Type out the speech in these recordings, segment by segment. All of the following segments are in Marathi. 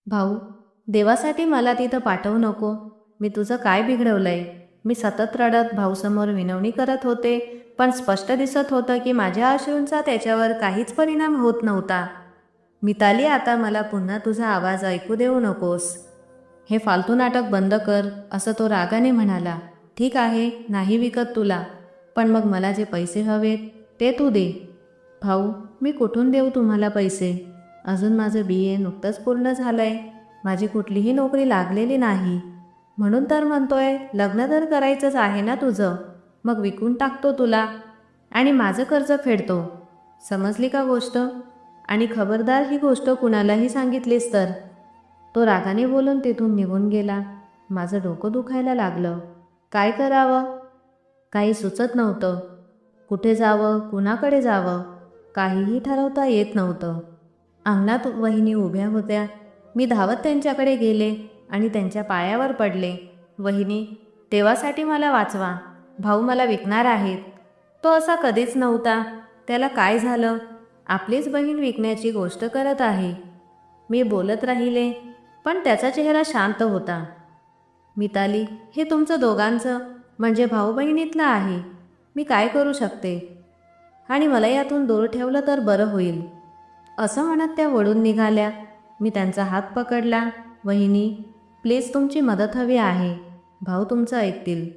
भाऊ, देवासाठी मला तिथं पाठवू नको. मी तुझं काय बिघडवलंय? मी सतत रडत भाऊसमोर विनवणी करत होते, पण स्पष्ट दिसत होतं की माझ्या अश्रूंचा त्याच्यावर काहीच परिणाम होत नव्हता. मिताली, आता मला पुन्हा तुझा आवाज ऐकू देऊ नकोस. हे फालतू नाटक बंद कर, असं तो रागाने म्हणाला. ठीक आहे, नाही विकत तुला, पण मग मला जे पैसे हवेत ते तू दे. भाऊ, मी कुठून देऊ तुम्हाला पैसे? अजून माझं BA नुकतंच पूर्ण झालंय. माझी कुठलीही नोकरी लागलेली नाही. म्हणून तर म्हणतोय, लग्न तर करायचंच आहे ना तुझं. मग विकून टाकतो तुला आणि माझं कर्ज फेडतो. समजली का गोष्ट? आणि खबरदार, ही गोष्ट कुणालाही सांगितलीस तर. तो रागाने बोलून तिथून निघून गेला. माझं डोकं दुखायला लागलं. काय करावं? काही सुचत नव्हतं. कुठे जावं, कुणाकडे जावं, काहीही ठरवता येत नव्हतं. अंगणात वहिनी उभ्या होत्या. मी धावत त्यांच्याकडे गेले आणि त्यांच्या पायावर पडले. वहिनी, देवासाठी मला वाचवा. भाऊ मला विकणार आहेत. तो असा कधीच नव्हता. त्याला काय झालं? आपलीच बहीण विकण्याची गोष्ट करत आहे. मी बोलत राहिले, पण त्याचा चेहरा शांत होता. मिताली, हे तुमचं दोघांचं म्हणजे भाऊ बहिणीतलं आहे. मी काय करू शकते? आणि मला यातून दूर ठेवलं तर बरं होईल, असं म्हणत त्या वळून निघाल्या. मी त्यांचा हात पकडला. वहिनी, प्लीज, तुमची मदत हवी आहे. भाऊ तुमचं ऐकतील.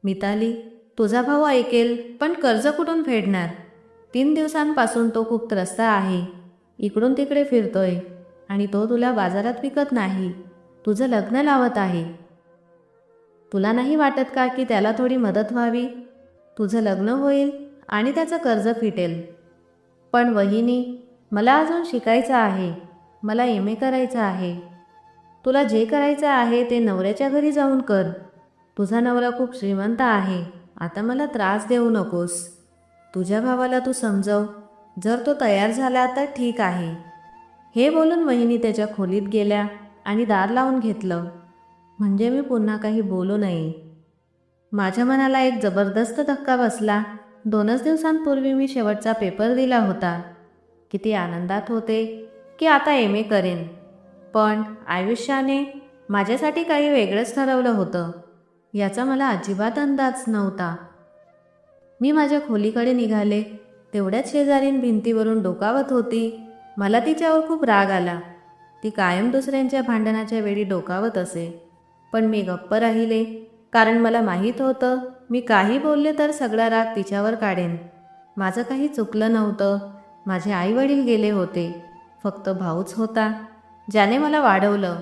मिताली, तुझा भाऊ ऐकेल, पण कर्ज कुठून फेडणार? 3 दिवसांपासून तो खूप त्रस्त आहे. इकडून तिकडे फिरतोय आणि तो तुला बाजारात विकत नाही, तुझं लग्न लावत आहे. तुला नाही वाटत का की त्याला थोडी मदत व्हावी? तुझं लग्न होईल आणि त्याचं कर्ज फिटेल. पण वहिनी, मला अजून शिकायचं आहे. मला MA करायचं आहे. तुला जे करायचं आहे ते नवऱ्याच्या घरी जाऊन कर. तुझा नवरा खूप श्रीमंत आहे. आता मला त्रास देऊ नकोस. तुझ्या भावाला तू समजव. जर तो तयार झाला तर ठीक आहे. हे बोलून वहिनी त्याच्या खोलीत गेल्या आणि दार लावून घेतलं. म्हणजे मी पुन्हा काही बोलू नये. माझ्या मनाला एक जबरदस्त धक्का बसला. 2च दिवसांपूर्वी मी शेवटचा पेपर दिला होता. किती आनंदात होते की आता MA करेन. पण आयुष्याने माझ्यासाठी काही वेगळंच ठरवलं होतं, याचा मला अजिबात अंदाज नव्हता. मी माझ्या खोलीकडे निघाले. तेवढ्याच शेजारीन भिंतीवरून डोकावत होती. मला तिच्यावर खूप राग आला. ती कायम दुसऱ्यांच्या भांडणाच्या वेळी डोकावत असे. पण मी गप्प राहिले, कारण मला माहीत होतं मी काही बोलले तर सगळा राग तिच्यावर काढेन. माझं काही चुकलं नव्हतं. माझे आईवडील गेले होते. फक्त भाऊच होता, ज्याने मला वाढवलं.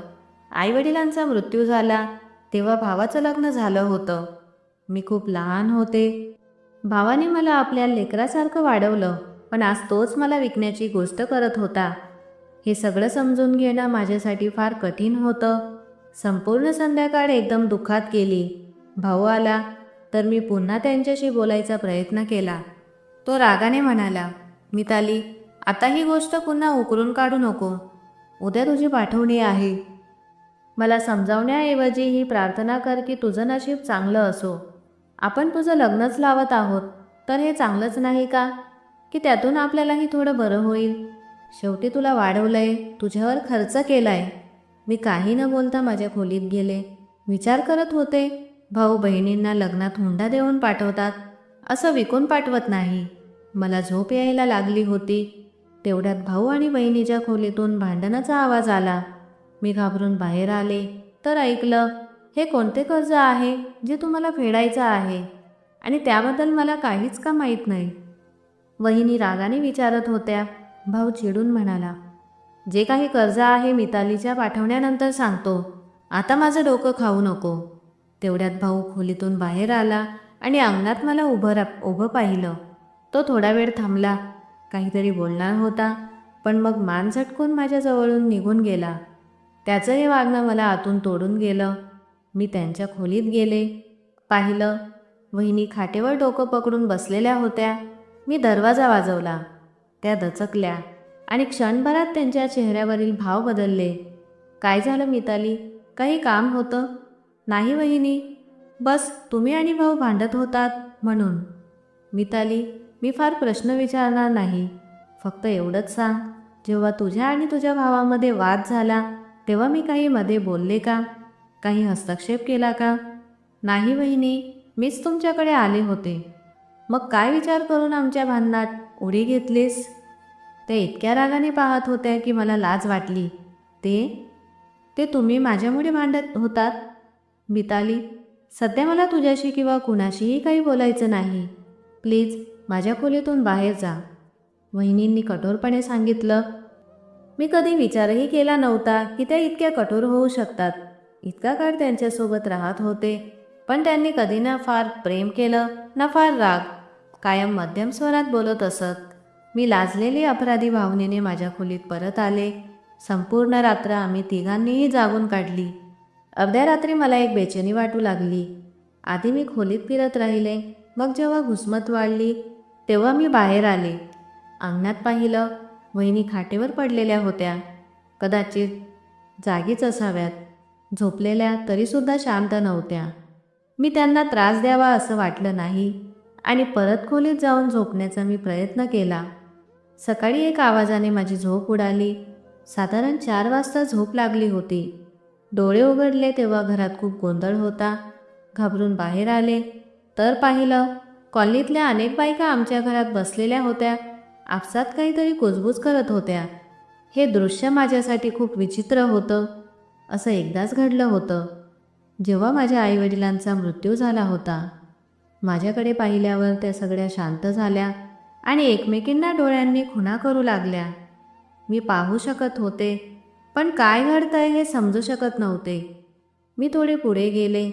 आईवडिलांचा मृत्यू झाला तेव्हा भावाचं लग्न झालं होतं. मी खूप लहान होते. भावाने मला आपल्या लेकरासारखं वाढवलं, पण आज तोच मला विकण्याची गोष्ट करत होता. हे सगळं समजून घेणं माझ्यासाठी फार कठीण होतं. संपूर्ण संध्याकाळ एकदम दुःखात गेली. भाऊ आला तर मी पुन्हा त्यांच्याशी बोलायचा प्रयत्न केला. तो रागाने म्हणाला, मिताली, आता ही गोष्ट पुन्हा उकरून काढू नको. उद्या तुझी पाठवणी आहे. मला समजावण्याऐवजी ही प्रार्थना कर की तुझं नशीब चांगलं असो. आपण तुझं लग्नच लावत आहोत तर हे चांगलंच नाही का? की त्यातून आपल्यालाही थोडं बरं होईल. शेवटी तुला वाढवलंय, तुझ्यावर खर्च केलाय. मी काही न बोलता माझ्या खोलीत गेले. विचार करत होते, भाऊ बहिणींना लग्नात हुंडा देऊन पाठवतात, असं विकून पाठवत नाही. मला झोप यायला लागली होती. तेवढ्यात भाऊ आणि बहिणीच्या खोलीतून भांडणाचा आवाज आला. मी घाबरून बाहेर आले तर ऐकलं, हे कोणते कर्ज आहे जे तुम्हाला फेडायचं आहे आणि त्याबद्दल मला काहीच का माहीत नाही? वहिनी रागाने विचारत होत्या. भाऊ चिडून म्हणाला, जे काही कर्ज आहे मितालीच्या पाठवण्यानंतर सांगतो. आता माझं डोकं खाऊ नको. तेवढ्यात भाऊ खोलीतून बाहेर आला आणि अंगणात मला उभं पाहिलं. तो थोडा वेळ थांबला. काहीतरी बोलणार होता, पण मग मान झटकून माझ्या जवळून निघून गेला. त्याचं हे वागणं मला आतून तोडून गेलं. मी त्यांच्या खोलीत गेले. पाहिलं, वहिनी खाटेवर डोकं पकडून बसलेल्या होत्या. मी दरवाजा वाजवला. त्या दचकल्या आणि क्षणभरात त्यांच्या चेहऱ्यावरील भाव बदलले. काय झालं मिताली? काही काम होतं? नाही वहिनी, बस तुम्ही आणि भाऊ भांडत होतात म्हणून. मिताली, मी फार प्रश्न विचारणार नाही. फक्त एवढंच सांग, जेव्हा तुझ्या आणि तुझ्या भावामध्ये वाद झाला तेव्हा मी काही मध्ये बोलले का? काही हस्तक्षेप केला का? नाही वहिनी, मीच तुमच्याकडे आले होते. मग काय विचार करून आमच्या भांडणात उडी घेतलीस? त्या इतक्या रागाने पाहत होत्या की मला लाज वाटली. ते तुम्ही माझ्यामुळे भांडत होतात? मिताली, सध्या मला तुझ्याशी किंवा कुणाशीही काही बोलायचं नाही. प्लीज माझ्या खोलीतून बाहेर जा, वहिनींनी कठोरपणे सांगितलं. मी कधी विचारही केला नव्हता की त्या इतक्या कठोर होऊ शकतात. इतका काळ त्यांच्यासोबत राहत होते, पण त्यांनी कधी ना फार प्रेम केलं ना फार राग. कायम मध्यम स्वरात बोलत असत. मी लाजलेली अपराधी भावनेने माझ्या खोलीत परत आले. संपूर्ण रात्र आम्ही तिघांनीही जागून काढली. अर्ध्या रात्री मला एक बेचैनी वाटू लागली. आधी मी खोलीत फिरत राहिले, मग जेव्हा घुसमट वाढली तेव्हा मी बाहेर आले. अंगणात पाहिलं. वहिनी खाटेवर पडलेल्या होत्या. कदाचित जागीच असाव्यात, झोपलेल्या तरीसुद्धा शांत नव्हत्या. मी त्यांना त्रास द्यावा असं वाटलं नाही आणि परत खोलीत जाऊन झोपण्याचा मी प्रयत्न केला. सकाळी एक आवाजाने माझी झोप उडाली. साधारण 4 वाजता झोप लागली होती. डोळे उघडले तेव्हा घरात खूप गोंधळ होता. घाबरून बाहेर आले तर पाहिलं, कॉलनीतल्या अनेक बायका आमच्या घरात बसलेल्या होत्या. आपसात काहीतरी कुजबूज करत होत्या. हे दृश्य माझ्यासाठी खूप विचित्र होतं. असं एकदाच घडलं होतं, जेव्हा माझ्या आईवडिलांचा मृत्यू झाला होता. माझ्याकडे पाहिल्यावर त्या सगळ्या शांत झाल्या आणि एकमेकींना डोळ्यांनी खुणा करू लागल्या. मी पाहू शकत होते, पण काय घडतंय हे समजू शकत नव्हते. मी थोडे पुढे गेले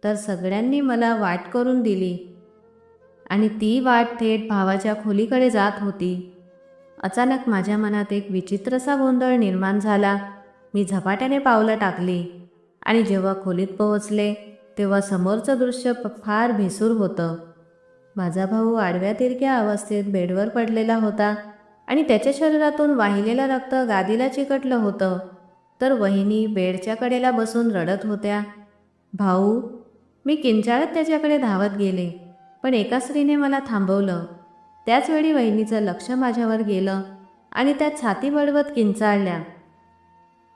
तर सगळ्यांनी मला वाट करून दिली आणि ती वाट थेट भावाच्या खोलीकडे जात होती. अचानक माझ्या मनात एक विचित्रसा गोंधळ निर्माण झाला. मी झपाट्याने पावलं टाकली आणि जेव्हा खोलीत पोहोचले तेव्हा समोरचं दृश्य फार भेसूर होतं. माझा भाऊ आडव्या तिरक्या अवस्थेत बेडवर पडलेला होता आणि त्याच्या शरीरातून वाहिलेलं रक्त गादीला चिकटलं होतं. तर वहिनी बेडच्या कडेला बसून रडत होत्या. भाऊ, मी किंचाळत त्याच्याकडे धावत गेले, पण एका स्त्रीने मला थांबवलं. त्याचवेळी वहिनीचं लक्ष माझ्यावर गेलं आणि त्या छाती बडवत किंचाळल्या,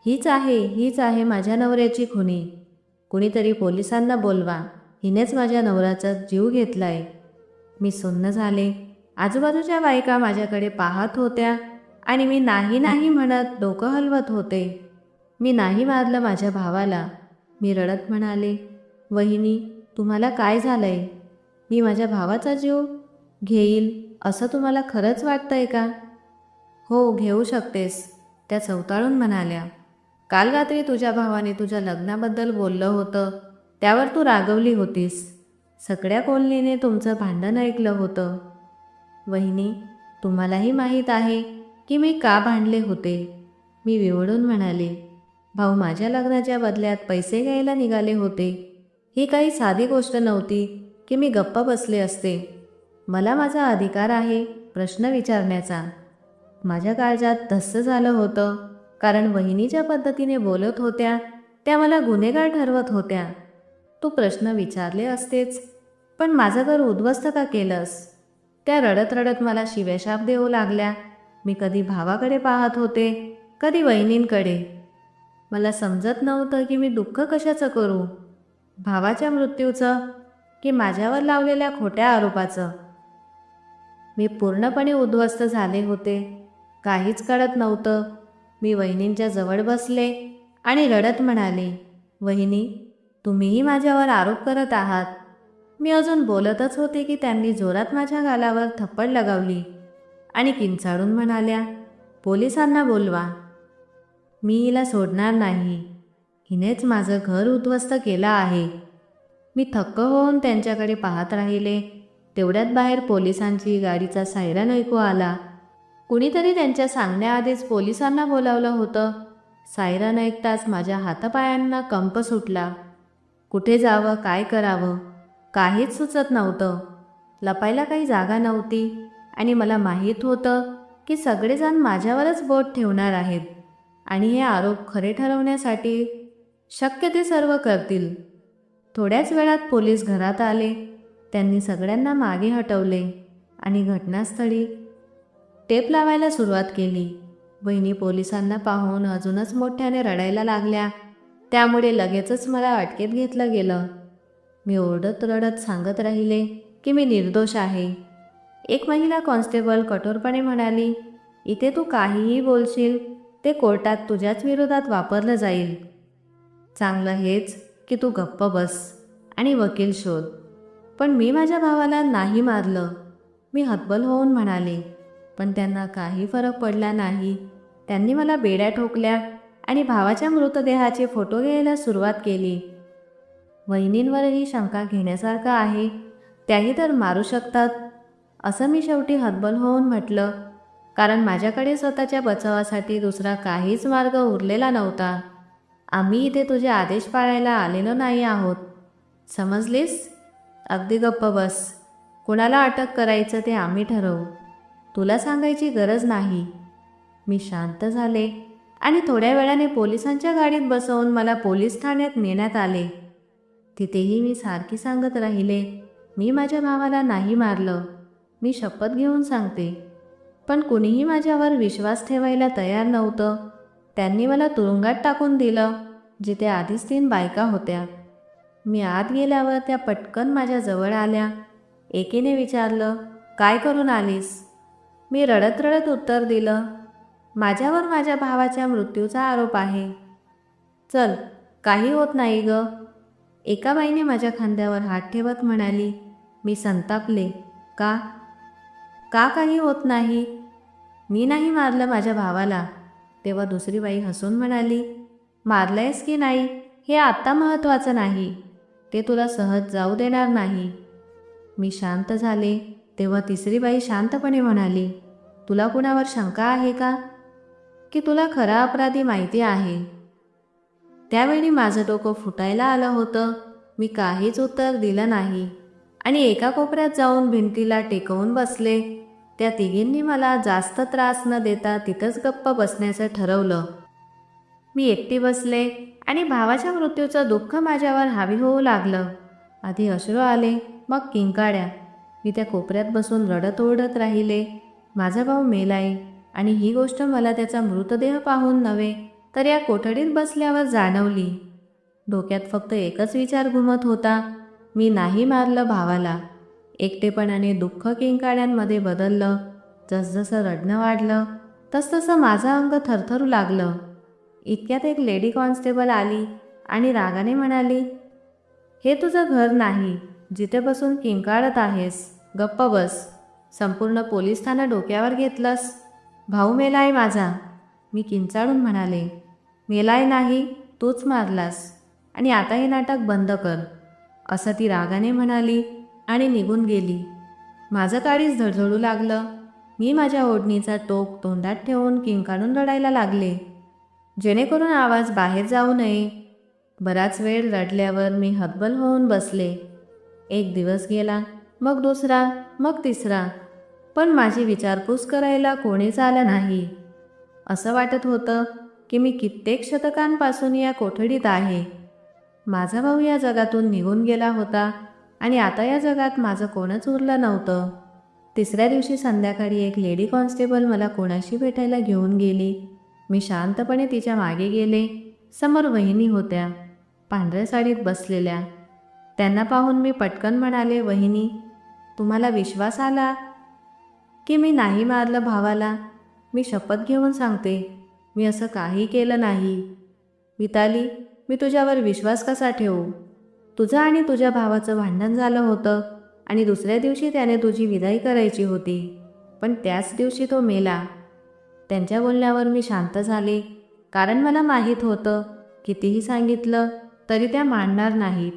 हीच आहे माझ्या नवऱ्याची खुनी. कुणीतरी पोलिसांना बोलवा, हिनेच माझ्या नवऱ्याचा जीव घेतलाय. मी सुन्न झाले. आजूबाजूच्या बायका माझ्याकडे पाहत होत्या आणि मी नाही नाही म्हणत डोकं हलवत होते. मी नाही मारलं माझ्या भावाला. मी रडत म्हणाले, वहिनी, तुम्हाला काय झालंय? मी माझ्या भावाचा जीव घेईल असं तुम्हाला खरंच वाटतंय का? हो, घेऊ शकतेस, त्या चवताळून म्हणाल्या. काल रात्री तुझ्या भावाने तुझ्या लग्नाबद्दल बोललं होतं, त्यावर तू रागवली होतीस. सगळ्या कॉलनीने तुमचं भांडण ऐकलं होतं. वहिनी, तुम्हालाही माहीत आहे की मी का भांडले होते. मी विवळून म्हणाले, भाऊ माझ्या लग्नाच्या बदल्यात पैसे घ्यायला निघाले होते. ही काही साधी गोष्ट नव्हती की मी गप्प बसले असते. मला माझा अधिकार आहे प्रश्न विचारण्याचा. माझ्या काळजात धस्स झालं होतं, कारण वहिनी ज्या पद्धतीने बोलत होत्या त्या मला गुन्हेगार ठरवत होत्या. तू प्रश्न विचारले असतेच, पण माझं घर उद्ध्वस्त का केलंस? त्या रडत रडत मला शिव्याशाप देऊ लागल्या. मी कधी भावाकडे पाहत होते, कधी वहिनींकडे. मला समजत नव्हतं की मी दुःख कशाचं करू, भावाच्या मृत्यूचं की माझ्यावर लावलेल्या खोट्या आरोपाचं. मी पूर्णपणे उद्ध्वस्त झाले होते. काहीच कळत नव्हतं. मी वहिनींच्या जवळ बसले आणि रडत म्हणाले, वहिनी, तुम्हीही माझ्यावर आरोप करत आहात. मी अजून बोलतच होते की त्यांनी जोरात माझ्या गालावर थप्पड लगावली आणि किंचाळून म्हणाल्या, पोलिसांना बोलवा. मी हिला सोडणार नाही. हिनेच माझं घर उद्ध्वस्त केलं आहे. मी थक्क होऊन त्यांच्याकडे पाहत राहिले. तेवढ्यात बाहेर पोलिसांची गाडीचा सायरन ऐकू आला. कुणीतरी त्यांच्या सांगण्याआधीच पोलिसांना बोलावलं होतं. सायरन ऐकताच माझ्या हातापायांना कंप सुटला. कुठे जावं, काय करावं, काहीच सुचत नव्हतं. लपायला काही जागा नव्हती आणि मला माहीत होतं की सगळेजण माझ्यावरच बोट ठेवणार आहेत आणि हे आरोप खरे ठरवण्यासाठी शक्य ते सर्व करतील. थोड्याच वेळात पोलीस घरात आले. त्यांनी सगळ्यांना मागे हटवले आणि घटनास्थळी टेप लावायला सुरुवात केली. वहिनी पोलिसांना पाहून अजूनच मोठ्याने रडायला लागल्या. त्यामुळे लगेचच मला अटकेत घेतलं गेलं. मी ओरडत रडत सांगत राहिले की मी निर्दोष आहे. एक महिला कॉन्स्टेबल कठोरपणे म्हणाली, इथे तू काहीही बोलशील ते कोर्टात तुझ्याच विरोधात वापरलं जाईल. चांगलं हेच की तू गप्प बस आणि वकील शोध. पण मी माझ्या भावाला नाही मारलं, मी हतबल होऊन म्हणाले. पण त्यांना काही फरक पडला नाही. त्यांनी मला बेड्या ठोकल्या आणि भावाच्या मृतदेहाचे फोटो घ्यायला सुरुवात केली. वहिनींवरही शंका घेण्यासारखं आहे, त्याही तर मारू शकतात, असं मी शेवटी हतबल होऊन म्हटलं. कारण माझ्याकडे स्वतःच्या बचावासाठी दुसरा काहीच मार्ग उरलेला नव्हता. आम्ही इथे तुझे आदेश पाळायला आलेलो नाही आहोत, समजलीस? अगदी गप्प बस. कुणाला अटक करायचं ते आम्ही ठरवू, तुला सांगायची गरज नाही. मी शांत झाले आणि थोड्या वेळाने पोलिसांच्या गाडीत बसवून मला पोलीस ठाण्यात नेण्यात आले. तिथेही मी सारखी सांगत राहिले, मी माझ्या भावाला नाही मारलं, मी शपथ घेऊन सांगते. पण कुणीही माझ्यावर विश्वास ठेवायला तयार नव्हतं. त्यांनी मला तुरुंगात टाकून दिलं, जिथे आधीच 3 बायका होत्या. मी आत गेल्यावर त्या पटकन माझ्या जवळ आल्या. एकीने विचारलं, काय करून आलीस? मी रडत रडत उत्तर दिलं, माझ्यावर माझ्या भावाच्या मृत्यूचा आरोप आहे. चल, काही होत नाही ग. एका बाईने माझ्या खांद्यावर हात ठेवत म्हणाली. मी संतापले, का का काही होत नाही? मी नाही मारलं माझ्या भावाला. तेव्हा दुसरी बाई हसून म्हणाली, मारलंयस की नाही हे आत्ता महत्त्वाचं नाही, ते तुला सहज जाऊ देणार नाही. मी शांत झाले. तेव्हा तिसरी बाई शांतपणे म्हणाली, तुला कुणावर शंका आहे का, की तुला खरा अपराधी माहिती आहे? त्यावेळी माझं डोकं फुटायला आलं होतं. मी काहीच उत्तर दिलं नाही आणि एका कोपऱ्यात जाऊन भिंतीला टेकवून बसले. त्या तिघींनी मला जास्त त्रास न देता तिथंच गप्प बसण्याचं ठरवलं. मी एकटी बसले आणि भावाच्या मृत्यूचं दुःख माझ्यावर हावी होऊ लागलं. आधी अश्रू आले, मग किंकाळ्या. मी त्या कोपऱ्यात बसून रडत ओरडत राहिले. माझा भाऊ मेलाय आणि ही गोष्ट मला त्याचा मृतदेह पाहून नव्हे तर या कोठडीत बसल्यावर जाणवली. डोक्यात फक्त एकच विचार घुमत होता, मी नाही मारलं भावाला. एकटेपणाने दुःख किंकाळ्यांमध्ये बदललं. जसजसं रडणं वाढलं तसतसं माझं अंग थरथरू लागलं. इतक्यात एक लेडी कॉन्स्टेबल आली आणि रागाने म्हणाली, हे तुझं घर नाही जिथे बसून किंकाळत आहेस, गप्प बस. संपूर्ण पोलीस ठाणं डोक्यावर घेतलंस. भाऊ मेलाय माझा. मी किंचाळून म्हणाले, मेलाय नाही, तूच मारलास आणि आता हे नाटक बंद कर, असं ती रागाने म्हणाली आणि निघून गेली. माझं काळीज धडधडू लागलं. मी माझ्या ओढणीचा टोक तोंडात ठेवून किंकाळून रडायला लागले, जेणेकरून आवाज बाहेर जाऊ नये. बराच वेळ रडल्यावर मी हतबल होऊन बसले. एक दिवस गेला, मग दुसरा, मग तिसरा, पण माझी विचारपूस करायला कोणीच आलं नाही. असं वाटत होतं की मी कित्येक शतकांपासून या कोठडीत आहे. माझा भाऊ या जगातून निघून गेला होता आणि आता या जगात माझं कोणच उरलं नव्हतं. तिसऱ्या दिवशी संध्याकाळी एक लेडी कॉन्स्टेबल मला कोणाशी भेटायला घेऊन गेली. मी शांतपणे तिच्या मागे गेले. समोर वहिनी होत्या, पांढऱ्या साडीत बसलेल्या. त्यांना पाहून मी पटकन म्हणाले, वहिनी, तुम्हाला विश्वास आला की मी नाही मारलं भावाला? मी शपथ घेऊन सांगते, मी असं काही केलं नाही. मिताली, मी तुझ्यावर विश्वास कसा ठेवू? तुझं आणि तुझ्या भावाचं भांडण झालं होतं आणि दुसऱ्या दिवशी त्याने तुझी विदाई करायची होती, पण त्याच दिवशी तो मेला. त्यांच्या बोलण्यावर मी शांत झाले, कारण मला माहीत होतं कितीही सांगितलं तरी त्या मानणार नाहीत.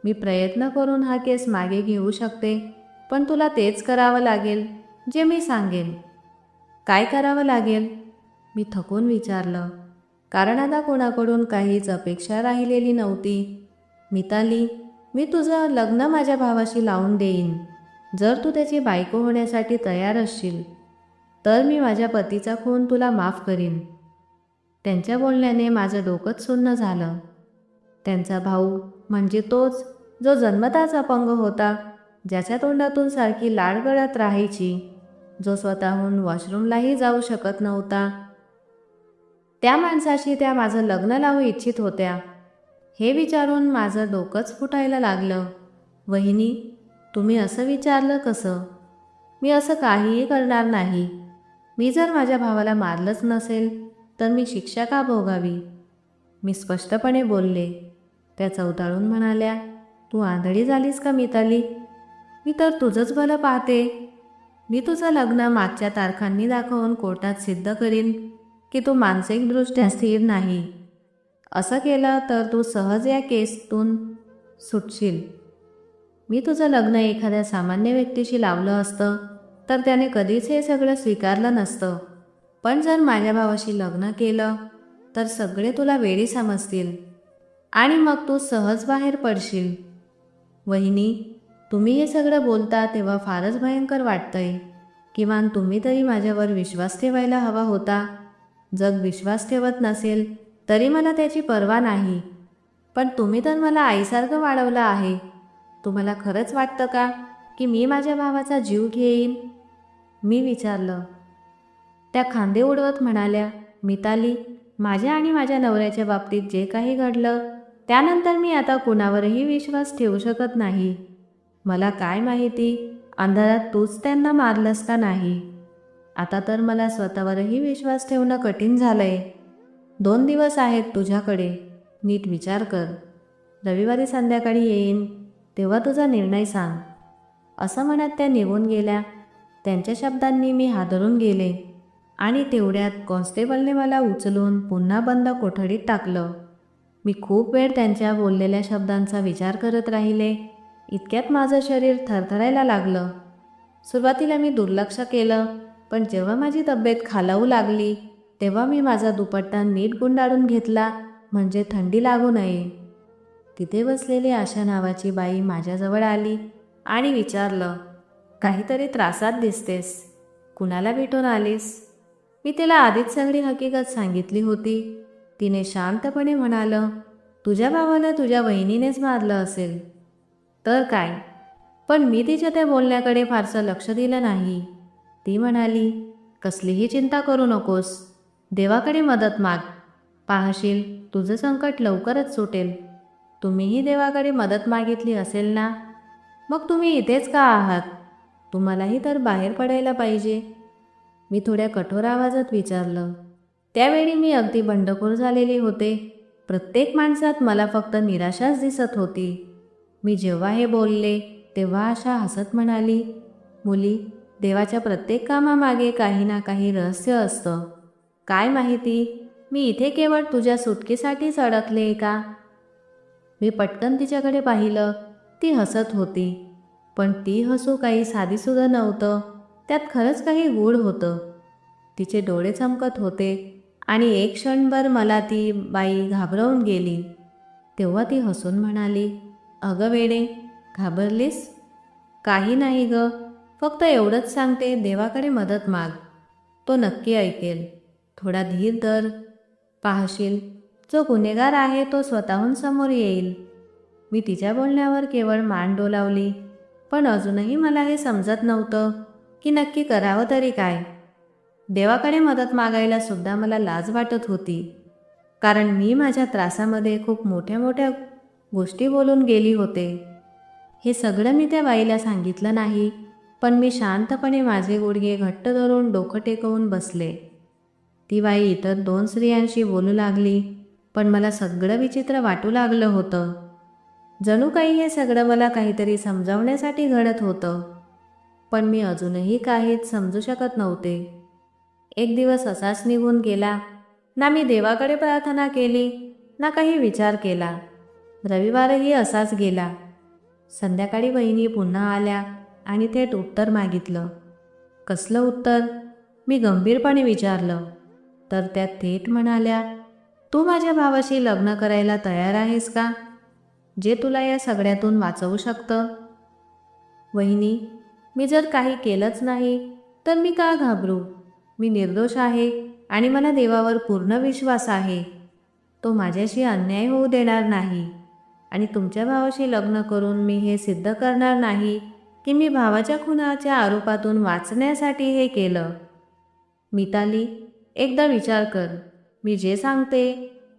मी प्रयत्न करून हा केस मागे घेऊ शकते, पण तुला तेच करावं लागेल जे मी सांगेन. काय करावं लागेल? मी थकून विचारलं, कारण आता कोणाकडून काहीच अपेक्षा राहिलेली नव्हती. मिताली, मी तुझं लग्न माझ्या भावाशी लावून देईन, जर तू त्याची बायको होण्यासाठी तयार असशील तर मी माझ्या पतीचा खून तुला माफ करीन. त्यांच्या बोलण्याने माझं डोकंच सुन्न झालं. त्यांचा भाऊ म्हणजे तोच जो जन्मताच अपंग होता, ज्याच्या तोंडातून सारखी लाड गळत राहायची, जो स्वतःहून वॉशरूमलाही जाऊ शकत नव्हता त्या माणसाशी त्या माझं लग्न लावू इच्छित होत्या. हे विचारून माझं डोकंच फुटायला लागलं. वहिनी, तुम्ही असं विचारलं कसं? मी असं काहीही करणार नाही. मी जर माझ्या भावाला मारलंच नसेल तर मी शिक्षा का भोगावी? मी स्पष्टपणे बोलले. त्या चवताळून म्हणाल्या, तू आंधळी झालीस का मिताली? मी तर तुझंच भलं पाहते. मी तुझं लग्न मागच्या तारखांनी दाखवून कोर्टात सिद्ध करीन की तू मानसिकदृष्ट्या स्थिर नाही. असं केलं तर तू सहज या केसतून सुटशील. मी तुझं लग्न एखाद्या सामान्य व्यक्तीशी लावलं असतं तर त्याने कधीच हे सगळं स्वीकारलं नसतं. पण जर माझ्या भावाशी लग्न केलं तर सगळे तुला वेडी समजतील आणि मग तू सहज बाहेर पडशील. वहिनी, तुम्ही हे सगळं बोलता तेव्हा फारच भयंकर वाटतंय. किमान तुम्ही तरी माझ्यावर विश्वास ठेवायला हवा होता. जग विश्वास ठेवत नसेल तरी मला त्याची पर्वा नाही. पण तुम्ही तर मला आईसारखं वाढवलं आहे. तुम्हाला खरंच वाटतं का की मी माझ्या भावाचा जीव घेईन? मी विचारलं. त्या खांदे उडवत म्हणाल्या, मिताली, माझ्या आणि माझ्या नवऱ्याच्या बाबतीत जे काही घडलं त्यानंतर मी आता कुणावरही विश्वास ठेवू शकत नाही. मला काय माहिती अंधारात तूच त्यांना मारलंस का नाही. आता तर मला स्वतःवरही विश्वास ठेवणं कठीण झालंय. 2 दिवस आहेत तुझ्याकडे, नीट विचार कर. रविवारी संध्याकाळी येईन तेव्हा तुझा निर्णय सांग. असं म्हणत त्या निघून गेल्या. त्यांच्या शब्दांनी मी हादरून गेले आणि तेवढ्यात कॉन्स्टेबलने मला उचलून पुन्हा बंद कोठडीत टाकलं. मी खूप वेळ त्यांच्या बोललेल्या शब्दांचा विचार करत राहिले. इतक्यात माझं शरीर थरथरायला लागलं. सुरुवातीला मी दुर्लक्ष केलं, पण जेव्हा माझी तब्येत खालावू लागली तेव्हा मी माझा दुपट्टा नीट गुंडाळून घेतला म्हणजे थंडी लागू नये. तिथे बसलेली आशा नावाची बाई माझ्याजवळ आली आणि विचारलं, काहीतरी त्रासात दिसतेस, कुणाला भेटून आलीस? मी तिला आधीच सगळी हकीकत सांगितली होती. तिने शांतपणे म्हणालं, तुझ्या भावाला तुझ्या वहिनीनेच मारलं असेल. तर काय? पण मी तिच्या त्या बोलण्याकडे फारसं लक्ष दिलं नाही. ती म्हणाली, कसलीही चिंता करू नकोस, देवाकडे मदत माग, पाहशील तुझं संकट लवकरच सुटेल. तुम्हीही देवाकडे मदत मागितली असेल ना? मग तुम्ही इथेच का आहात? तुम्हालाही तर बाहेर पडायला पाहिजे. मी थोड्या कठोर आवाजात विचारलं. त्यावेळी मी अगदी बंडखोर झालेले होते. प्रत्येक माणसात मला फक्त निराशाच दिसत होती. मी जेव्हा हे बोलले तेव्हा आशा हसत म्हणाली, मुली, देवाच्या प्रत्येक कामामागे काही ना काही रहस्य असतं. काय माहिती मी इथे केवळ तुझ्या सुटकेसाठीच अडकले का? मी पटकन तिच्याकडे पाहिलं. ती हसत होती, पण ती हसू काही साधीसुद्धा नव्हतं. त्यात खरंच काही गूढ होतं. तिचे डोळे चमकत होते आणि एक क्षणभर मला ती बाई घाबरवून गेली. तेव्हा ती हसून म्हणाली, अगं वेडे, घाबरलीस? काही नाही ग, फक्त एवढंच सांगते, देवाकडे मदत माग, तो नक्की ऐकेल. थोडा धीर धर, पाहशील जो गुन्हेगार आहे तो स्वतःहून समोर येईल. मी तिच्या बोलण्यावर केवळ मान डोलावली, पण अजूनही मला हे समजत नव्हतं की नक्की करावं तरी काय. देवाकडे मदत मागायला सुद्धा मला लाज वाटत होती, कारण मी माझ्या त्रासामध्ये खूप मोठ्या मोठ्या गोष्टी बोलून गेली होते. हे सगळं मी त्या बाईला सांगितलं नाही, पण मी शांतपणे माझे गुडघे घट्ट धरून डोकं टेकवून बसले. ती बाई इतर 2 स्त्रियांशी बोलू लागली, पण मला सगळं विचित्र वाटू लागलं होतं. जणू काही हे सगळं मला काहीतरी समजावण्यासाठी घडत होतं, पण मी अजूनही काहीच समजू शकत नव्हते. एक दिवस असाच निघून गेला. ना मी देवाकडे प्रार्थना केली, ना काही विचार केला. रविवारही असाच गेला. संध्याकाळी बहिणी पुन्हा आल्या आणि थेट उत्तर मागितलं. कसलं उत्तर? मी गंभीरपणे विचारलं. तर त्या थेट म्हणाल्या, तू माझ्या भावाशी लग्न करायला तयार आहेस का? जे तुला या सगळ्यातून वाचवू शकतं. वहिनी, मी जर काही केलंच नाही तर मी का घाबरू? मी निर्दोष आहे आणि मला देवावर पूर्ण विश्वास आहे. तो माझ्याशी अन्याय होऊ देणार नाही आणि तुमच्या भावाशी लग्न करून मी हे सिद्ध करणार नाही की मी भावाच्या खुनाच्या आरोपातून वाचण्यासाठी हे केलं. मिताली, एकदा विचार कर. मी जे सांगते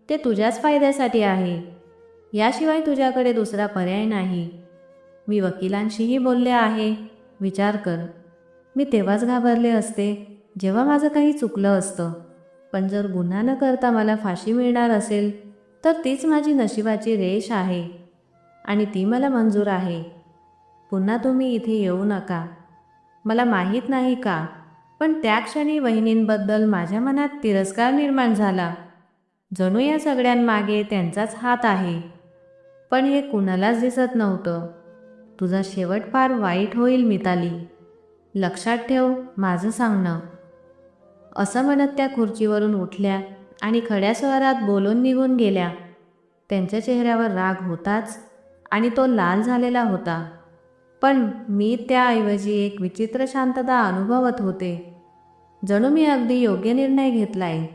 ते तुझ्याच फायद्यासाठी आहे. याशिवाय तुझ्याकडे दुसरा पर्याय नाही. मी वकिलांशीही बोलले आहे. विचार कर, मी तेव्हाच घाबरले असते जेव्हा माझं काही चुकलं असतं. पण जर गुन्हा न करता मला फाशी मिळणार असेल तर तीच माझी नशिबाची रेष आहे आणि ती मला मंजूर आहे. पुन्हा तुम्ही इथे येऊ नका. मला माहीत नाही का, पण त्या क्षणी वहिनींबद्दल माझ्या मनात तिरस्कार निर्माण झाला. जणू या सगळ्यांमागे त्यांचाच हात आहे. पण हे कुणालाच दिसत नव्हतं. तुझा शेवट फार वाईट होईल मिताली. लक्षात ठेव माझं सांगणं. असं म्हणत त्या खुर्चीवरून उठल्या आणि खड्या स्वरात बोलून निघून गेल्या. त्यांच्या चेहऱ्यावर राग होताच आणि तो लाल झालेला होता. पण मी त्याऐवजी एक विचित्र शांतता अनुभवत होते. जणू मी अगदी योग्य निर्णय घेतलाय.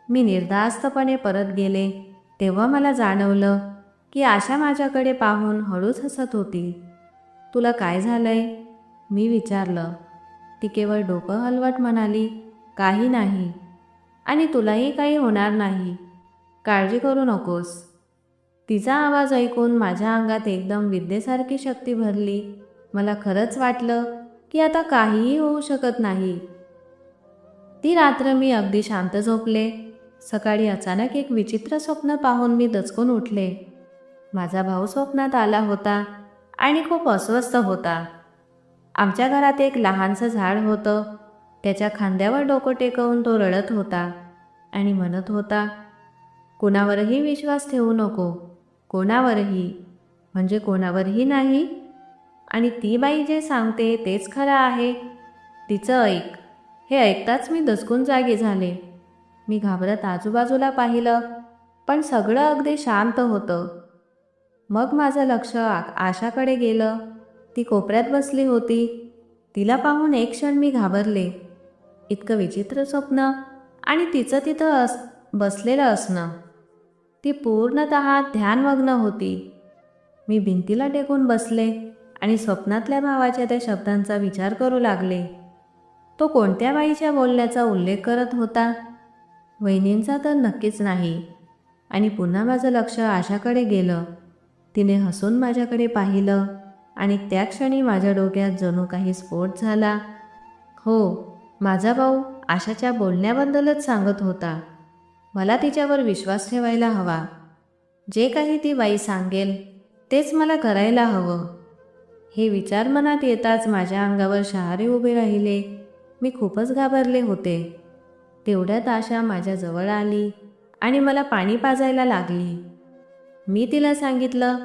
मी निर्धास्तपणे परत गेले तेव्हा मला जाणवलं की आशा माझ्याकडे पाहून हळूच हसत होती. तुला काय झालंय? मी विचारलं. ती केवळ डोकं हलवत म्हणाली, काही नाही. आणि तुलाही काही होणार नाही. काळजी करू नकोस. तिचा आवाज ऐकून माझ्या अंगात एकदम विद्येसारखी शक्ती भरली. मला खरंच वाटलं की आता काहीही होऊ शकत नाही. ती रात्र मी अगदी शांत झोपले. सकाळी अचानक एक विचित्र स्वप्न पाहून मी दचकून उठले. माझा भाऊ स्वप्नात आला होता आणि खूप अस्वस्थ होता. आमच्या घरात एक लहानसं झाड होतं. त्याच्या खांद्यावर डोकं टेकवून तो रडत होता आणि म्हणत होता, कोणावरही विश्वास ठेवू नको. कोणावरही म्हणजे कोणावरही नाही. आणि ती बाई जे सांगते तेच खरं आहे. तिचं ऐक. हे ऐकताच मी दचकून जागे झाले. मी घाबरत आजूबाजूला पाहिलं, पण सगळं अगदी शांत होतं. मग माझं लक्ष आशाकडे गेलं. ती कोपऱ्यात बसली होती. तिला पाहून एक क्षण मी घाबरले. इतकं विचित्र स्वप्न आणि तिचं तिथं बसलेलं असणं. ती पूर्णतः ध्यानमग्न होती. मी भिंतीला टेकून बसले आणि स्वप्नातल्या भावाच्या त्या शब्दांचा विचार करू लागले. तो कोणत्या बाईच्या बोलण्याचा उल्लेख करत होता? वहिनींचा तर नक्कीच नाही. आणि पुन्हा माझं लक्ष आशाकडे गेलं. तिने हसून माझ्याकडे पाहिलं आणि त्या क्षणी माझ्या डोक्यात जणू काही स्फोट झाला. हो, माझा भाऊ आशाच्या बोलण्याबद्दलच सांगत होता. मला तिच्यावर विश्वास ठेवायला हवा. जे काही ती बाई सांगेल तेच मला करायला हवं. हे विचार मनात येताच माझ्या अंगावर शहारे उभे राहिले. मी खूपच घाबरले होते. तेवढ्यात आशा माझ्या जवळ आली आणि मला पाणी पाजायला लागली. मी तिला सांगितलं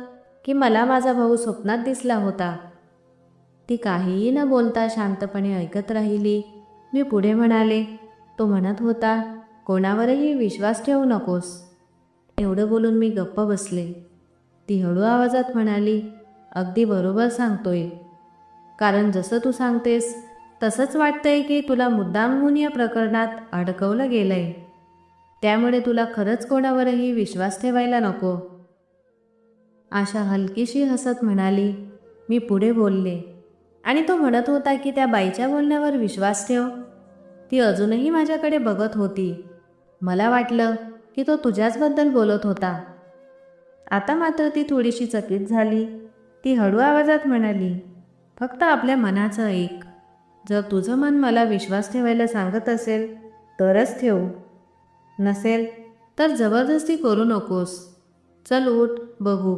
की मला माझा भाऊ स्वप्नात दिसला होता. ती काहीही न बोलता शांतपणे ऐकत राहिली. मी पुढे म्हणाले, तो म्हणत होता, कोणावरही विश्वास ठेवू नकोस. एवढं बोलून मी गप्प बसले. ती हळू आवाजात म्हणाली, अगदी बरोबर सांगतोय. कारण जसं तू सांगतेस तसंच वाटतंय की तुला मुद्दामहून या प्रकरणात अडकवलं गेलंय. त्यामुळे तुला खरंच कोणावरही विश्वास ठेवायला नको. आशा हलकीशी हसत म्हणाली. मी पुढे बोलले, आणि तो म्हणत होता की त्या बाईच्या बोलण्यावर विश्वास ठेव. ती अजूनही माझ्याकडे बघत होती. मला वाटलं की तो तुझ्याचबद्दल बोलत होता. आता मात्र ती थोडीशी चकित झाली. ती हळू आवाजात म्हणाली, फक्त आपल्या मनाचं ऐक. जर तुझं मन मला विश्वास ठेवायला सांगत असेल तरच ठेव. नसेल तर जबरदस्ती करू नकोस. चल उठ, बघू.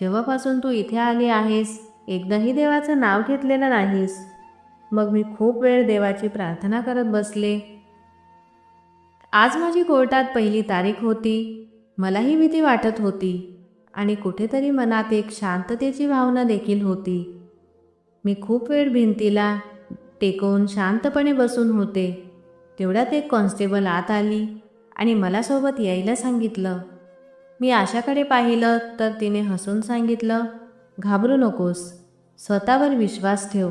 जेव्हापासून तू इथे आली आहेस एकदाही देवाचं नाव घेतलेलं नाहीस. मग मी खूप वेळ देवाची प्रार्थना करत बसले. आज माझी कोर्टात पहिली तारीख होती. मलाही भीती वाटत होती आणि कुठेतरी मनात एक शांततेची भावना देखील होती. मी खूप वेळ भिंतीला टेकवून शांतपणे बसून होते. तेवढ्यात एक कॉन्स्टेबल आत आली आणि मला सोबत यायला सांगितलं. मी आशाकडे पाहिलं तर तिने हसून सांगितलं, घाबरू नकोस. स्वतःवर विश्वास ठेव.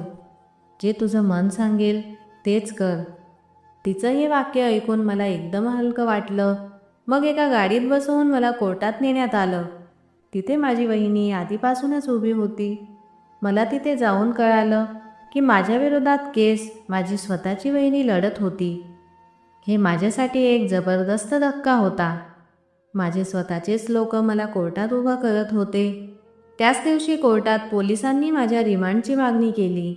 जे तुझं मन सांगेल तेच कर. तिचं हे वाक्य ऐकून मला एकदम हलकं वाटलं. मग एका गाडीत बसवून मला कोर्टात नेण्यात आलं. तिथे माझी वहिनी आधीपासूनच उभी होती. मला तिथे जाऊन कळालं की माझ्या विरोधात केस माझी स्वतःची वहिनी लढत होती. हे माझ्यासाठी एक जबरदस्त धक्का होता. माझे स्वतःचेच लोक मला कोर्टात उभं करत होते. त्याच दिवशी कोर्टात पोलिसांनी माझ्या रिमांडची मागणी केली,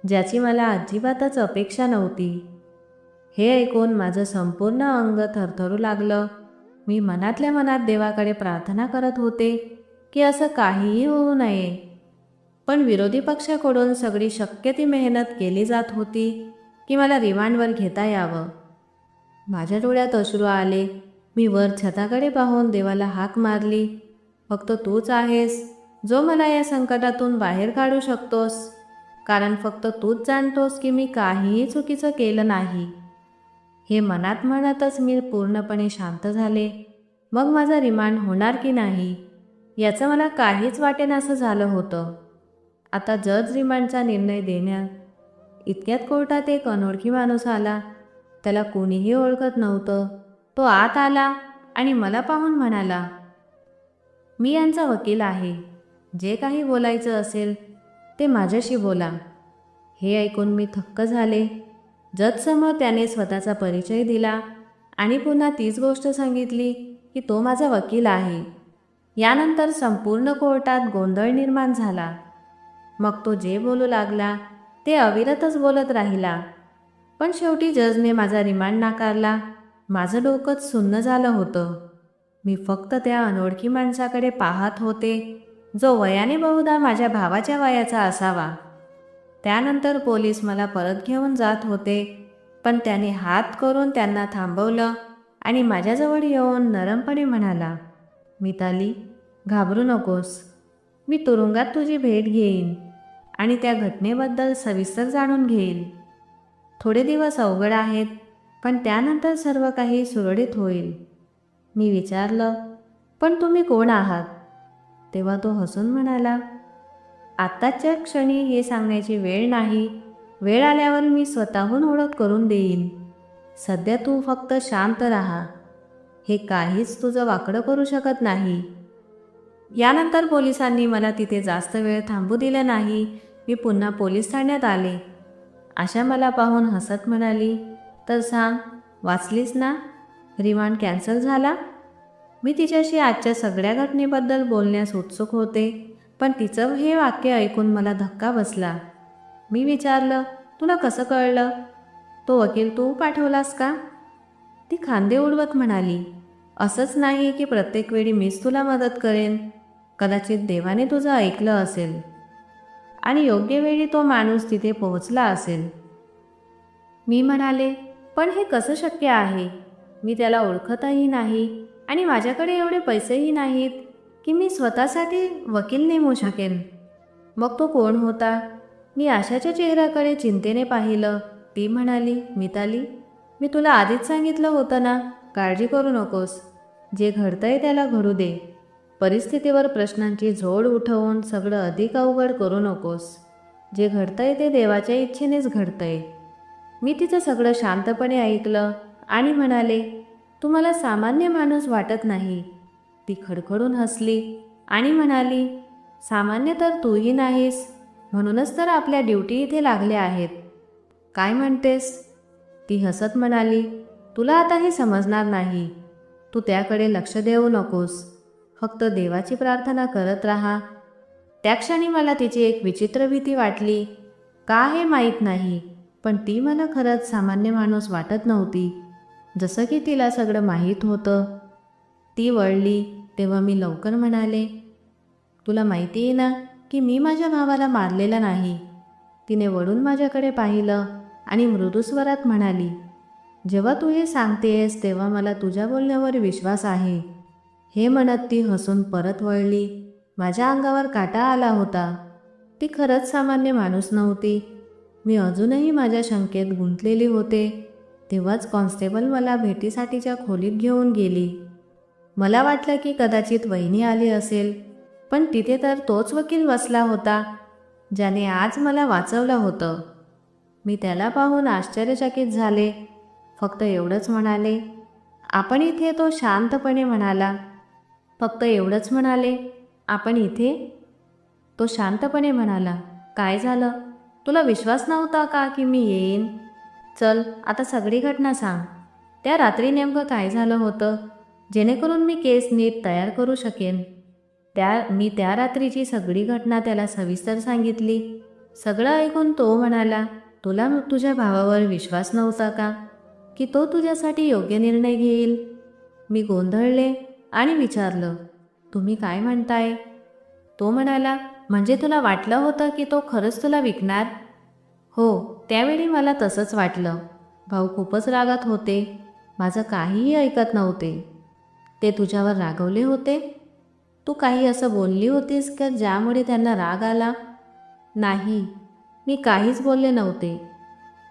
ज्याची मला अजिबातच अपेक्षा नव्हती. हे ऐकून माझं संपूर्ण अंग थरथरू लागलं. मी मनातल्या मनात देवाकडे प्रार्थना करत होते की असं काहीही होऊ नये. पण विरोधी पक्षाकडून सगळी शक्य ती मेहनत केली जात होती की मला रिमांडवर घेता यावं. माझ्या डोळ्यात अश्रू आले. मी वर छताकडे पाहून देवाला हाक मारली, फक्त तूच आहेस जो मला या संकटातून बाहेर काढू शकतोस, कारण फक्त तूच जाणतोस की मी काहीही चुकीचं केलं नाही. हे मनात म्हणतच मी पूर्णपणे शांत झाले. मग माझा रिमांड होणार की नाही याचं मला काहीच वाटेनासं झालं होतं. आता जज रिमांडचा निर्णय देण्यात इतक्यात कोर्टात एक अनोळखी माणूस आला. त्याला कोणीही ओळखत नव्हतं. तो आत आला आणि मला पाहून म्हणाला, मी यांचा वकील आहे. जे काही बोलायचं असेल ते माझ्याशी बोला. हे ऐकून मी थक्क झाले. जजसमोर त्याने स्वतःचा परिचय दिला आणि पुन्हा तीच गोष्ट सांगितली की तो माझा वकील आहे. यानंतर संपूर्ण कोर्टात गोंधळ निर्माण झाला. मग तो जे बोलू लागला ते अविरतच बोलत राहिला. पण शेवटी जजने माझा रिमांड नाकारला. माझं डोकंच सुन्न झालं होतं. मी फक्त त्या अनोळखी माणसाकडे पाहत होते, जो वयाने बहुधा माझ्या भावाच्या वयाचा असावा. त्यानंतर पोलीस मला परत घेऊन जात होते, पण त्याने हात करून त्यांना थांबवलं आणि माझ्याजवळ येऊन नरमपणे म्हणाला, मिताली, घाबरू नकोस. मी तुरुंगात तुझी भेट घेईन आणि त्या घटनेबद्दल सविस्तर जाणून घेईन. थोडे दिवस अवघड आहेत, पण त्यानंतर सर्व काही सुरळीत होईल. मी विचारलं, पण तुम्ही कोण आहात? तेव्हा तो हसून म्हणाला, आत्ताच्या क्षणी हे सांगण्याची वेळ नाही. वेळ आल्यावर मी स्वतःहून ओळख करून देईन. सध्या तू फक्त शांत राहा. हे काहीच तुझं वाकडं करू शकत नाही. यानंतर पोलिसांनी मला तिथे जास्त वेळ थांबू दिलं नाही. मी पुन्हा पोलीस ठाण्यात आले. आशा मला पाहून हसत म्हणाली, तर सांग, वाचलीस ना? रिमांड कॅन्सल झाला? मी तिच्याशी आजच्या सगळ्या घटनेबद्दल बोलण्यास उत्सुक होते, पण तिचं हे वाक्य ऐकून मला धक्का बसला. मी विचारलं, तुला कसं कळलं? तो वकील तू पाठवलास का? ती खांदे उडवत म्हणाली, असंच नाही की प्रत्येक वेळी मीच तुला मदत करेन. कदाचित देवाने तुझं ऐकलं असेल आणि योग्य वेळी तो माणूस तिथे पोहोचला असेल. मी म्हणाले, पण हे कसं शक्य आहे? मी त्याला ओळखतही नाही आणि माझ्याकडे एवढे पैसेही नाहीत की मी स्वतःसाठी वकील नेमू शकेन. मग तो कोण होता? मी आशाच्या चेहऱ्याकडे चिंतेने पाहिलं. ती म्हणाली, मिताली, मी तुला आधीच सांगितलं होतं ना, काळजी करू नकोस. जे घडतंय त्याला घडू दे. परिस्थितीवर प्रश्नांची झोड उठवून सगळं अधिक अवघड करू नकोस. जे घडतंय ते देवाच्या इच्छेनेच घडतंय. मी तिचं सगळं शांतपणे ऐकलं आणि म्हणाले, तू मला सामान्य माणूस वाटत नाही. ती खडखडून हसली आणि म्हणाली, सामान्य तर तूही नाहीस, म्हणूनच तर आपल्या ड्युटी इथे लागल्या आहेत. काय म्हणतेस? ती हसत म्हणाली, तुला आता हे समजणार नाही. तू त्याकडे लक्ष देऊ नकोस. फक्त देवाची प्रार्थना करत राहा. त्या क्षणी मला तिची एक विचित्र भीती वाटली. का हे माहीत नाही, पण ती मला खरंच सामान्य माणूस वाटत नव्हती, जसं की तिला सगळं माहीत होतं. ती वळली तेव्हा मी लवकर म्हणाले, तुला माहिती आहे ना की मी माझ्या भावाला मारलेलं नाही. तिने वळून माझ्याकडे पाहिलं आणि मृदू स्वरात म्हणाली, जेव्हा तू हे सांगतेस तेव्हा मला तुझ्या बोलण्यावर विश्वास आहे. हे म्हणत ती हसून परत वळली. माझ्या अंगावर काटा आला होता. ती खरंच सामान्य माणूस नव्हती. मी अजूनही माझ्या शंकेत गुंतलेली होते. तेव्हाच कॉन्स्टेबल मला भेटीसाठीच्या खोलीत घेऊन गेली. मला वाटलं की कदाचित वहिनी आली असेल, पण तिथे तर तोच वकील बसला होता, ज्याने आज मला वाचवलं होतं. मी त्याला पाहून आश्चर्यचकित झाले. फक्त एवढंच म्हणाले, आपण इथे? तो शांतपणे म्हणाला. फक्त एवढंच म्हणाले, आपण इथे? तो शांतपणे म्हणाला, काय झालं? तुला विश्वास नव्हता का की मी येईन? चल, आता सगळी घटना सांग. त्या रात्री नेमकं काय झालं होतं, जेणेकरून मी केस नीट तयार करू शकेन. मी त्या रात्रीची सगळी घटना त्याला सविस्तर सांगितली. सगळं ऐकून तो म्हणाला, तुला तुझ्या भावावर विश्वास नव्हता का, की तो तुझ्यासाठी योग्य निर्णय घेईल? मी गोंधळले आणि विचारलं, तुम्ही काय म्हणताय? तो म्हणाला, म्हणजे तुला वाटलं होतं की तो खरंच तुला विकणार? हो, त्यावेळी मला तसंच वाटलं. भाऊ खूपच रागात होते, माझं काहीही ऐकत नव्हते. ते तुझ्यावर रागवले होते? तू काही असं बोलली होतीस का ज्यामुळे त्यांना राग आला? नाही, मी काहीच बोलले नव्हते.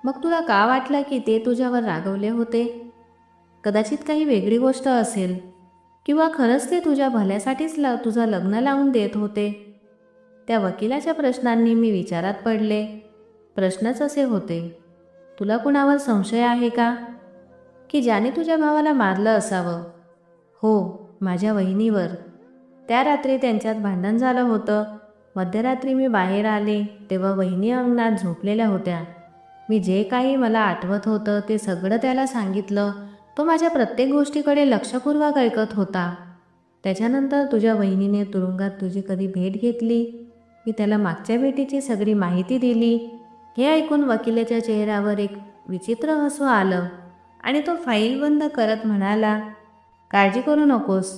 मग तुला का वाटलं की ते तुझ्यावर रागवले होते? कदाचित काही वेगळी गोष्ट असेल, किंवा खरंच ते तुझ्या भल्यासाठीच तुझं लग्न लावून देत होते. त्या वकिलाच्या प्रश्नांनी मी विचारात पडले. प्रश्नच असे होते, तुला कुणावर संशय आहे का, की ज्याने तुझ्या भावाला मारलं असावं? हो, माझ्या वहिनीवर. त्या रात्री त्यांच्यात भांडण झालं होतं. मध्यरात्री मी बाहेर आले तेव्हा वहिनी अंगणात झोपलेल्या होत्या. मी जे काही मला आठवत होतं ते सगळं त्याला सांगितलं. तो माझ्या प्रत्येक गोष्टीकडे लक्षपूर्वक ऐकत होता. त्याच्यानंतर तुझ्या वहिनीने तुरुंगात तुझी कधी भेट घेतली? मी त्याला मागच्या भेटीची सगळी माहिती दिली. हे ऐकून वकिलाच्या चेहऱ्यावर एक विचित्र हसू आलं आणि तो फाईल बंद करत म्हणाला, काळजी करू नकोस,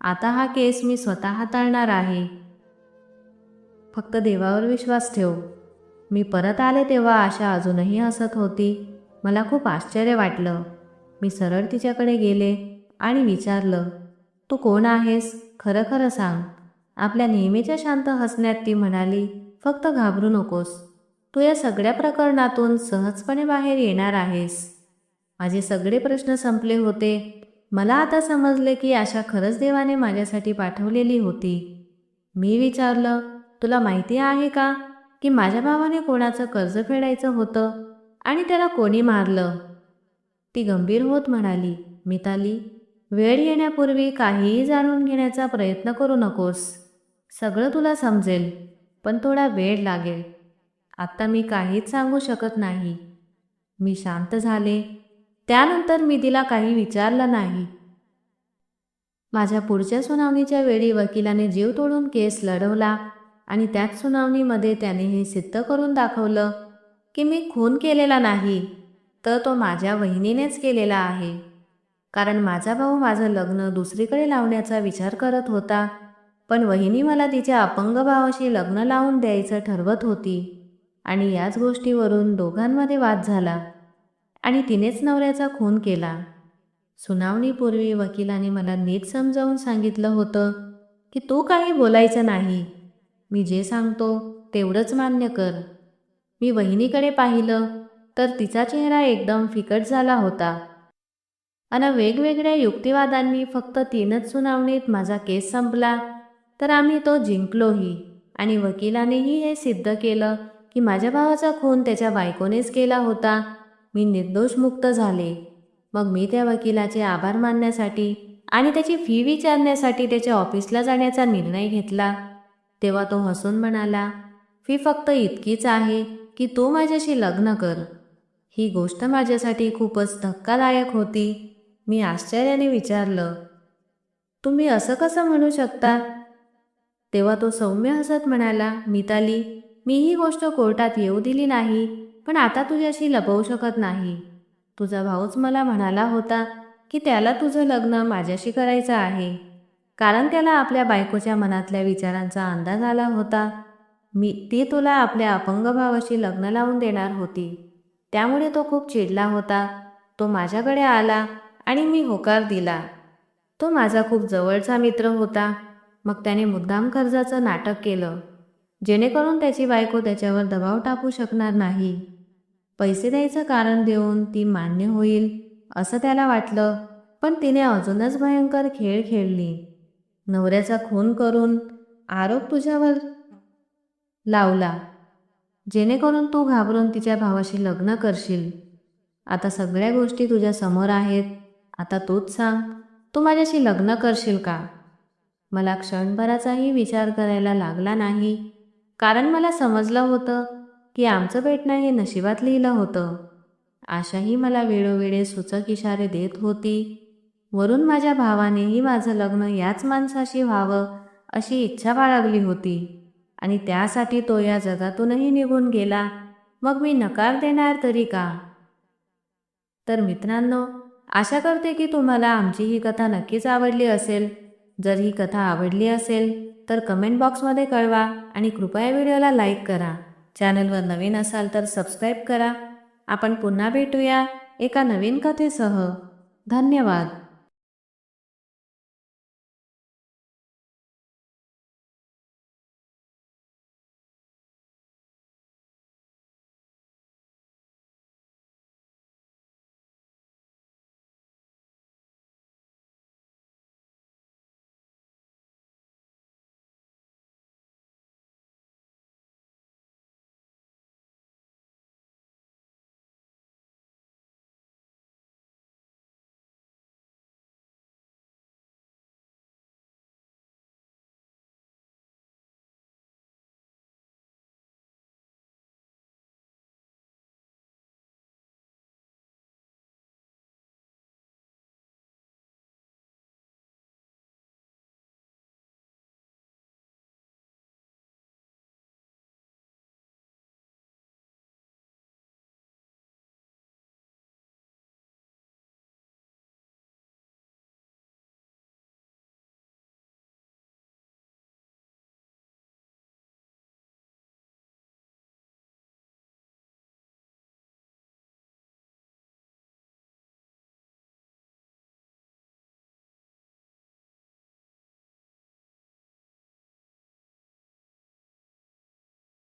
आता हा केस मी स्वतः हाताळणार आहे. फक्त देवावर विश्वास ठेव. मी परत आले तेव्हा आशा अजूनही हसत होती. मला खूप आश्चर्य वाटलं. मी सरळ तिच्याकडे गेले आणि विचारलं, तू कोण आहेस? खरं खरं सांग. आपल्या नेहमीच्या शांत हसण्यात ती म्हणाली, फक्त घाबरू नकोस. तू या सगळ्या प्रकरणातून सहजपणे बाहेर येणार आहेस. माझे सगळे प्रश्न संपले होते. मला आता समजले की आशा खरंच देवाने माझ्यासाठी पाठवलेली होती. मी विचारलं, तुला माहिती आहे का की माझ्या भावाने कोणाचं कर्ज फेडायचं होतं आणि त्याला कोणी मारलं? ती गंभीर होत म्हणाली, मिताली, वेळ येण्यापूर्वी काहीही जाणून घेण्याचा प्रयत्न करू नकोस. सगळं तुला समजेल, पण थोडा वेळ लागेल. आत्ता मी काहीच सांगू शकत नाही. मी शांत झाले. त्यानंतर मी तिला काही विचारलं नाही. माझ्या पुढच्या सुनावणीच्या वेळी वकिलाने जीव तोडून केस लढवला आणि त्याच सुनावणीमध्ये त्याने हे सिद्ध करून दाखवलं की मी खून केलेला नाही, तर तो माझ्या वहिनीनेच केलेला आहे. कारण माझा भाऊ माझं लग्न दुसरीकडे लावण्याचा विचार करत होता, पण वहिनी मला तिच्या अपंग भावाशी लग्न लावून द्यायचं ठरवत होती आणि याच गोष्टीवरून दोघांमध्ये वाद झाला आणि तिनेच नवऱ्याचा खून केला. सुनावणीपूर्वी वकिलाने मला नीट समजावून सांगितलं होतं की तू काही बोलायचं नाही. मी जे सांगतो तेवढंच मान्य कर. मी वहिनीकडे पाहिलं तर तिचा चेहरा एकदम फिकट झाला होता आणि वेगवेगळ्या युक्तिवादांनी फक्त 3च सुनावणीत माझा केस संपला, तर आम्ही तो जिंकलोही. आणि वकिलानेही हे सिद्ध केलं की माझ्या भावाचा खून त्याच्या बायकोनेच केला होता. मी निर्दोष मुक्त झाले. मग मी त्या वकिलाचे आभार मानण्यासाठी आणि त्याची फी विचारण्यासाठी त्याच्या ऑफिसला जाण्याचा निर्णय घेतला. तेव्हा तो हसून म्हणाला, फी फक्त इतकीच आहे की तू माझ्याशी लग्न कर. ही गोष्ट माझ्यासाठी खूपच धक्कादायक होती. मी आश्चर्याने विचारलं, तुम्ही असं कसं म्हणू शकता? तेव्हा तो सौम्य हसत म्हणाला, मिताली, मी ही गोष्ट कोर्टात येऊ दिली नाही, पण आता तुझ्याशी लपवू शकत नाही. तुझा भाऊच मला म्हणाला होता की त्याला तुझं लग्न माझ्याशी करायचं आहे, कारण त्याला आपल्या बायकोच्या मनातल्या विचारांचा अंदाज आला होता. ती तुला आपल्या अपंग भावाशी लग्न लावून देणार होती. त्यामुळे तो खूप चिडला होता. तो माझ्याकडे आला आणि मी होकार दिला. तो माझा खूप जवळचा मित्र होता. मग त्याने मुद्दाम कर्जाचं नाटक केलं, जेणेकरून त्याची बायको त्याच्यावर दबाव टाकू शकणार नाही. पैसे द्यायचं कारण देऊन ती मान्य होईल असं त्याला वाटलं, पण तिने अजूनच भयंकर खेळ खेळली. नवऱ्याचा खून करून आरोप तुझ्यावर लावला, जेणेकरून तू घाबरून तिच्या भावाशी लग्न करशील. आता सगळ्या गोष्टी तुझ्या समोर आहेत. आता तूच सांग, तू माझ्याशी लग्न करशील का? मला क्षणभराचाही विचार करायला लागला नाही, कारण मला समजलं होतं की आमचं भेटणं हे नशिबात लिहिलं होतं आशाही मला वेळोवेळी सूचक इशारे देत होती. वरून माझ्या भावानेही माझं लग्न याच माणसाशी व्हावं अशी इच्छा बाळगली होती आणि त्यासाठी तो या जगातूनही निघून गेला. मग मी नकार देणार तरी का? तर मित्रांनो, आशा करते की तुम्हाला आमची ही कथा नक्कीच आवडली असेल. जर ही कथा आवडली असेल तर कमेंट बॉक्समध्ये कळवा आणि कृपया व्हिडिओला लाईक करा. चॅनलवर नवीन असाल तर सबस्क्राईब करा. आपण पुन्हा भेटूया एका नवीन कथेसह. धन्यवाद.